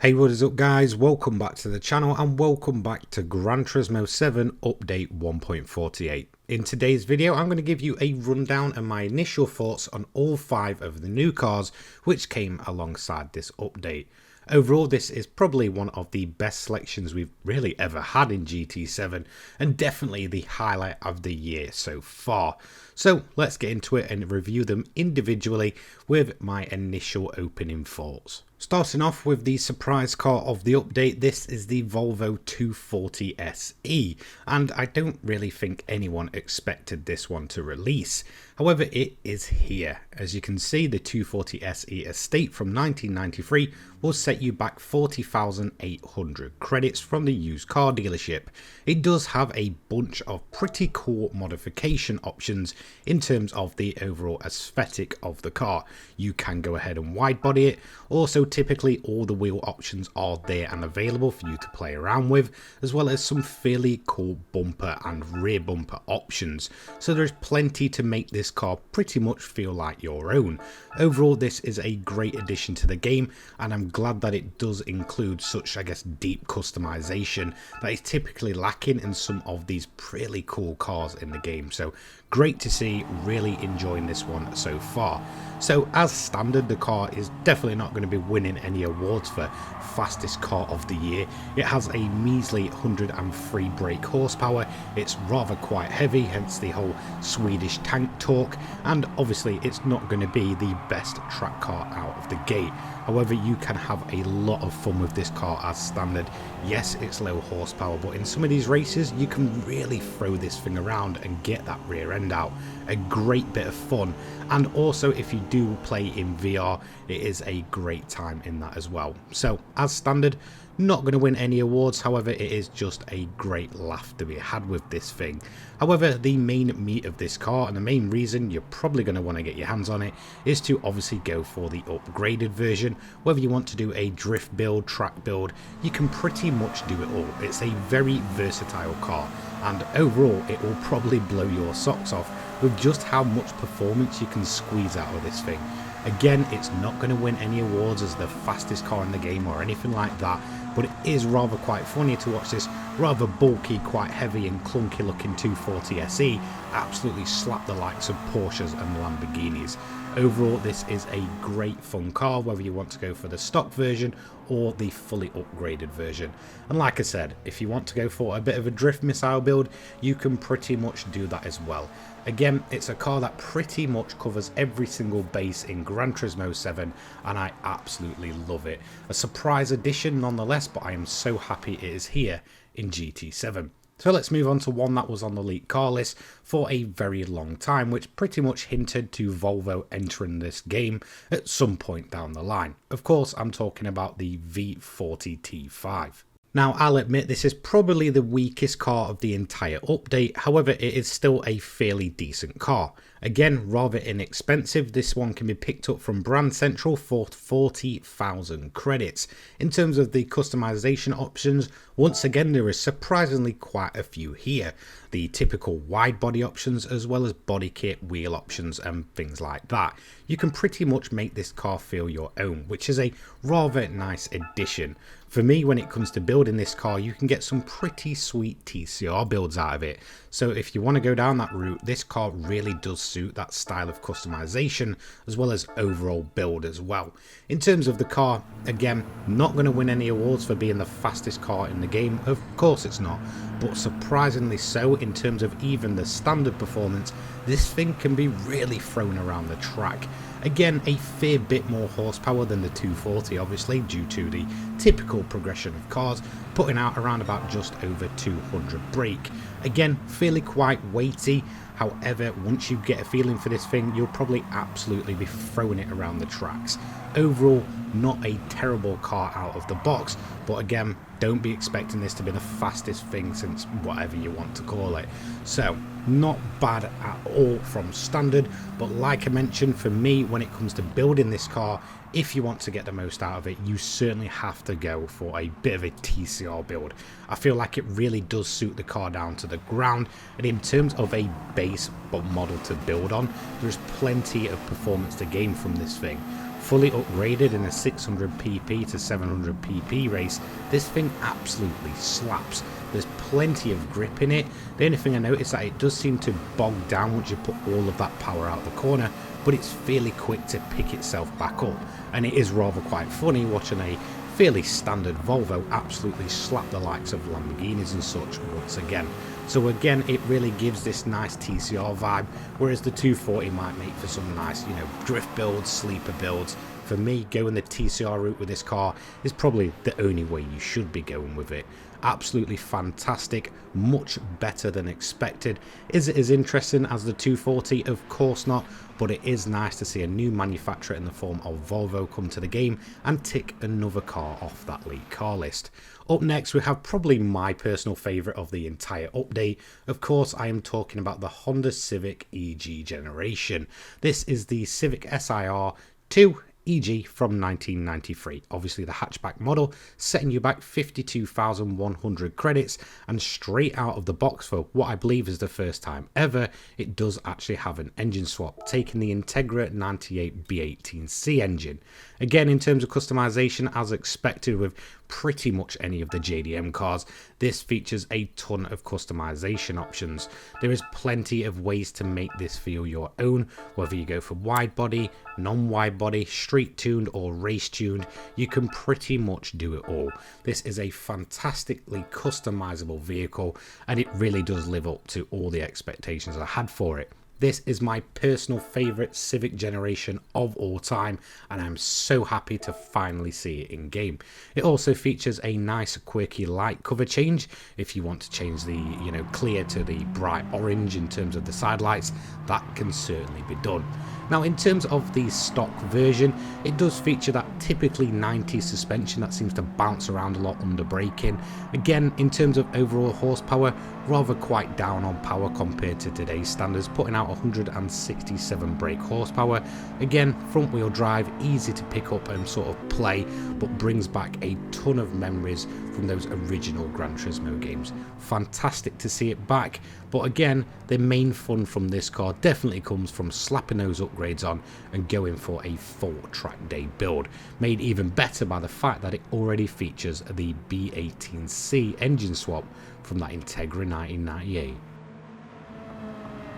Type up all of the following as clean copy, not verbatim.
Hey, what is up guys, welcome back to the channel and welcome back to Gran Turismo 7 update 1.48. In today's video I'm going to give you a rundown of my initial thoughts on all 5 of the new cars which came alongside this update. Overall, this is probably one of the best selections we've really ever had in GT7 and definitely the highlight of the year so far. So let's get into it and review them individually with my initial opening thoughts. Starting off with the surprise car of the update, this is the Volvo V40 SE, and I don't really think anyone expected this one to release. However, it is here. As you can see, the V40 SE Estate from 1993 will set you back 40,800 credits from the used car dealership. It does have a bunch of pretty cool modification options in terms of the overall aesthetic of the car. You can go ahead and wide body it. Also, typically all the wheel options are there and available for you to play around with, as well as some fairly cool bumper and rear bumper options. So there's plenty to make this car pretty much feel like your own. Overall, this is a great addition to the game, and I'm glad that it does include such, I guess, deep customization that is typically lacking in some of these really cool cars in the game. So great to see, really enjoying this one so far. So as standard, the car is definitely not going to be winning any awards for fastest car of the year. It has a measly 103 brake horsepower, it's rather quite heavy, hence the whole Swedish tank talk, and obviously it's not going to be the best track car out of the gate. However, you can have a lot of fun with this car as standard. Yes, it's low horsepower, but in some of these races you can really throw this thing around and get that rear end out. A great bit of fun, and also if you do play in VR, it is a great time in that as well. So as standard, not going to win any awards, however it is just a great laugh to be had with this thing. However, the main meat of this car and the main reason you're probably going to want to get your hands on it is to obviously go for the upgraded version. Whether you want to do a drift build, track build, you can pretty much do it all. It's a very versatile car, and overall it will probably blow your socks off with just how much performance you can squeeze out of this thing. Again, it's not going to win any awards as the fastest car in the game or anything like that, but it is rather quite funny to watch this rather bulky, quite heavy and clunky looking 240 SE absolutely slap the likes of Porsches and Lamborghinis. Overall, this is a great fun car, whether you want to go for the stock version or the fully upgraded version. And like I said, if you want to go for a bit of a drift missile build, you can pretty much do that as well. Again, it's a car that pretty much covers every single base in Gran Turismo 7, and I absolutely love it. A surprise addition nonetheless, but I am so happy it is here in GT7. So let's move on to one that was on the leaked car list for a very long time, which pretty much hinted to Volvo entering this game at some point down the line. Of course, I'm talking about the V40 T5. Now, I'll admit this is probably the weakest car of the entire update, however it is still a fairly decent car. Again, rather inexpensive, this one can be picked up from Brand Central for 40,000 credits. In terms of the customization options, once again there is surprisingly quite a few here. The typical wide body options as well as body kit, wheel options and things like that. You can pretty much make this car feel your own, which is a rather nice addition. For me, when it comes to building this car, you can get some pretty sweet TCR builds out of it. So if you want to go down that route, this car really does suit that style of customization as well as overall build as well. In terms of the car, again, not going to win any awards for being the fastest car in the game, of course it's not, but surprisingly so in terms of even the standard performance. This thing can be really thrown around the track. Again, a fair bit more horsepower than the 240, obviously, due to the typical progression of cars, putting out around about just over 200 brake. Again, fairly quite weighty. However, once you get a feeling for this thing, you'll probably absolutely be throwing it around the tracks. Overall, not a terrible car out of the box, but again, don't be expecting this to be the fastest thing since whatever you want to call it. So, not bad at all from standard, but like I mentioned, for me, when it comes to building this car, if you want to get the most out of it, you certainly have to go for a bit of a TCR build. I feel like it really does suit the car down to the ground, and in terms of a base model to build on, there's plenty of performance to gain from this thing. Fully upgraded in a 600 pp to 700 pp race, this thing absolutely slaps. There's plenty of grip in it. The only thing I noticed that it does seem to bog down once you put all of that power out the corner, but it's fairly quick to pick itself back up, and it is rather quite funny watching a fairly standard Volvo absolutely slap the likes of Lamborghinis and such once again. So again, it really gives this nice TCR vibe, whereas the 240 might make for some nice, drift builds, sleeper builds. For me, going the TCR route with this car is probably the only way you should be going with it. Absolutely fantastic, much better than expected. Is it as interesting as the 240? Of course not, but it is nice to see a new manufacturer in the form of Volvo come to the game and tick another car off that league car list. Up next, we have probably my personal favourite of the entire update. Of course, I am talking about the Honda Civic EG generation. This is the Civic SiR II EG from 1993, obviously the hatchback model, setting you back 52,100 credits, and straight out of the box for what I believe is the first time ever, it does actually have an engine swap, taking the Integra 98 B18C engine. Again, in terms of customization, as expected with pretty much any of the JDM cars, this features a ton of customization options. There is plenty of ways to make this feel your own, whether you go for wide body, non-wide body, street tuned or race tuned, you can pretty much do it all. This is a fantastically customizable vehicle, and it really does live up to all the expectations I had for it. This is my personal favourite Civic generation of all time, and I'm so happy to finally see it in game. It also features a nice quirky light cover change. If you want to change the clear to the bright orange in terms of the side lights, that can certainly be done. Now, in terms of the stock version, it does feature that typically 90s suspension that seems to bounce around a lot under braking. Again, in terms of overall horsepower, rather quite down on power compared to today's standards, putting out 167 brake horsepower. Again, front wheel drive, easy to pick up and sort of play, but brings back a ton of memories from those original Gran Turismo games. Fantastic to see it back, but again, the main fun from this car definitely comes from slapping those upgrades on and going for a full track day build, made even better by the fact that it already features the B18C engine swap from that Integra 1998.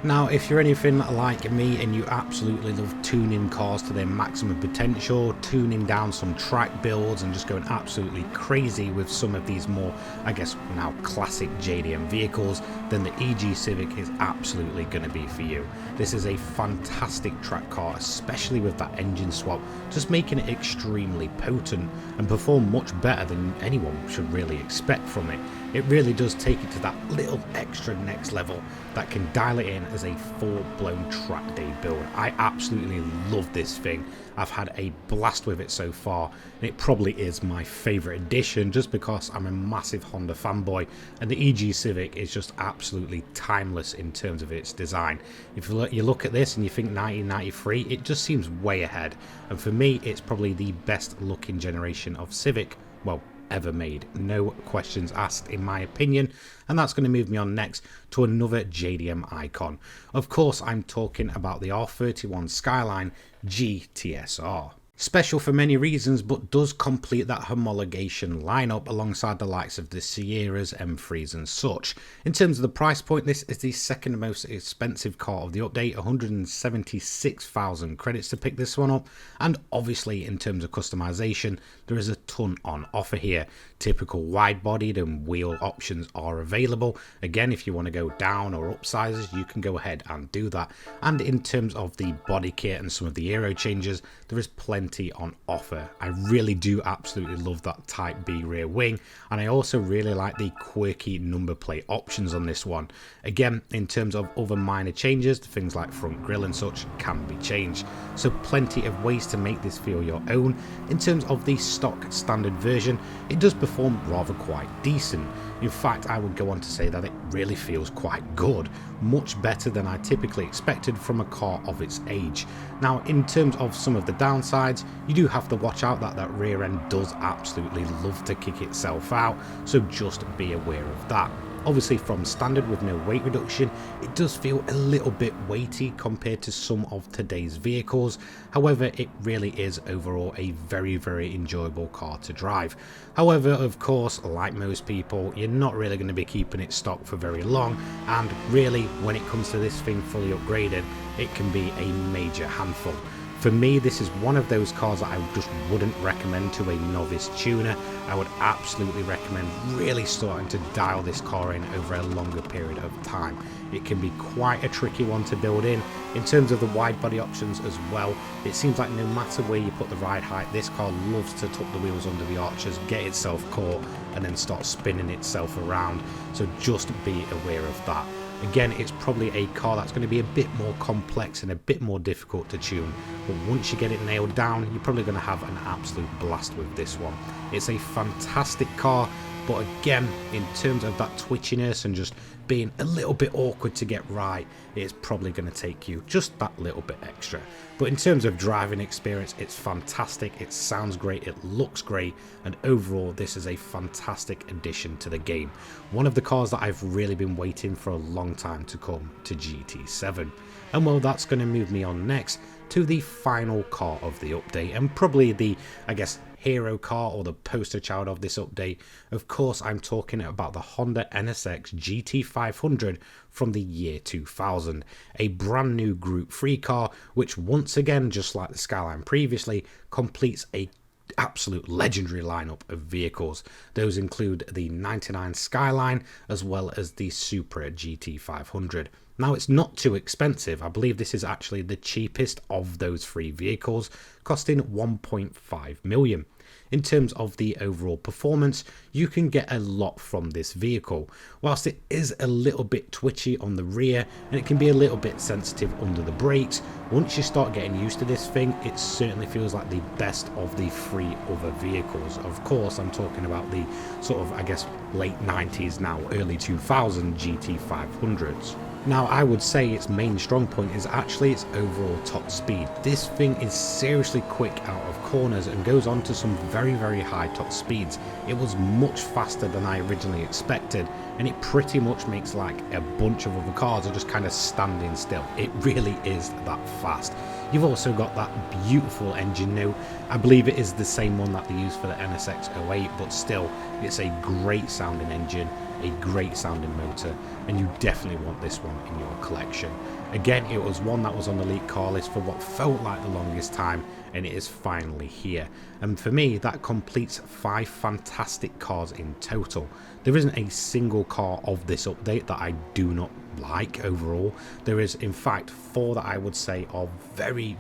Now, if you're anything like me and you absolutely love tuning cars to their maximum potential, tuning down some track builds and just going absolutely crazy with some of these more, I guess, now classic JDM vehicles, then the EG Civic is absolutely going to be for you. This is a fantastic track car, especially with that engine swap, just making it extremely potent and perform much better than anyone should really expect from it. It really does take it to that little extra next level that can dial it in as a full-blown track day build. I absolutely love this thing. I've had a blast with it so far, and it probably is my favourite edition just because I'm a massive Honda fanboy, and the EG Civic is just absolutely timeless in terms of its design. If you look at this and you think 1993, it just seems way ahead, and for me it's probably the best looking generation of Civic, well, ever made. No questions asked in my opinion, and that's going to move me on next to another JDM icon. Of course, I'm talking about the R31 Skyline GTS-R. Special for many reasons, but does complete that homologation lineup alongside the likes of the Sierras, M3s and such. In terms of the price point, this is the second most expensive car of the update, 176,000 credits to pick this one up, and obviously in terms of customization, there is a ton on offer here. Typical wide-bodied and wheel options are available. Again, if you want to go down or up sizes, you can go ahead and do that. And in terms of the body kit and some of the aero changes, there is plenty on offer. I really do absolutely love that Type B rear wing, and I also really like the quirky number plate options on this one. Again, in terms of other minor changes, things like front grille and such can be changed, so plenty of ways to make this feel your own. In terms of the stock standard version, it does perform rather quite decent. In fact, I would go on to say that it really feels quite good, much better than I typically expected from a car of its age. Now, in terms of some of the downsides, you do have to watch out that that rear end does absolutely love to kick itself out, so just be aware of that. Obviously from standard with no weight reduction, it does feel a little bit weighty compared to some of today's vehicles. However, it really is overall a very enjoyable car to drive. However, of course, like most people, you're not really going to be keeping it stock for very long, and really when it comes to this thing fully upgraded, it can be a major handful. For me, this is one of those cars that I just wouldn't recommend to a novice tuner. I would absolutely recommend really starting to dial this car in over a longer period of time. It can be quite a tricky one to build in terms of the wide body options as well. It seems like no matter where you put the ride height, this car loves to tuck the wheels under the arches, get itself caught, and then start spinning itself around. So just be aware of that. Again, it's probably a car that's going to be a bit more complex and a bit more difficult to tune, but once you get it nailed down, you're probably going to have an absolute blast with this one. It's a fantastic car, but again, in terms of that twitchiness and just being a little bit awkward to get right, it's probably going to take you just that little bit extra. But in terms of driving experience, it's fantastic, it sounds great, it looks great, and overall this is a fantastic addition to the game. One of the cars that I've really been waiting for a long time to come to GT7. And well, that's going to move me on next to the final car of the update, and probably the, I guess, hero car or the poster child of this update. Of course, I'm talking about the Honda NSX-GT500 from the year 2000, a brand new Group 3 car, which once again, just like the Skyline previously, completes a absolute legendary lineup of vehicles. Those include the 99 Skyline as well as the Supra GT500. Now, it's not too expensive. I believe this is actually the cheapest of those three vehicles, costing 1.5 million. In terms of the overall performance, you can get a lot from this vehicle. Whilst it is a little bit twitchy on the rear and it can be a little bit sensitive under the brakes, once you start getting used to this thing, it certainly feels like the best of the three other vehicles. Of course, I'm talking about the sort of, I guess, late 90s now, early 2000 GT500s. Now, I would say its main strong point is actually its overall top speed. This thing is seriously quick out of corners and goes on to some very high top speeds. It was much faster than I originally expected, and it pretty much makes like a bunch of other cars are just kind of standing still. It really is that fast. You've also got that beautiful engine note. I believe it is the same one that they use for the NSX-08, but still, it's a great sounding engine, a great sounding motor, and you definitely want this one in your collection. Again, it was one that was on the leaked car list for what felt like the longest time, and it is finally here. And for me, that completes 5 fantastic cars in total. There isn't a single car of this update that I do not like overall. There is in fact 4 that I would say are very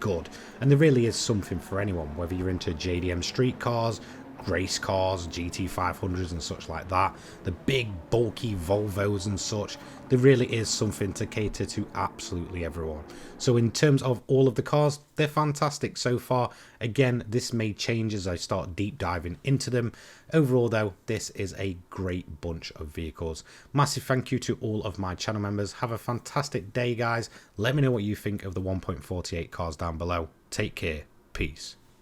good, and there really is something for anyone, whether you're into JDM street cars, race cars, GT500s and such like that, the big bulky Volvos and such. There really is something to cater to absolutely everyone. So in terms of all of the cars, they're fantastic so far. Again, this may change as I start deep diving into them. Overall though, this is a great bunch of vehicles. Massive thank you to all of my channel members. Have a fantastic day, guys. Let me know what you think of the 1.48 cars down below. Take care. Peace.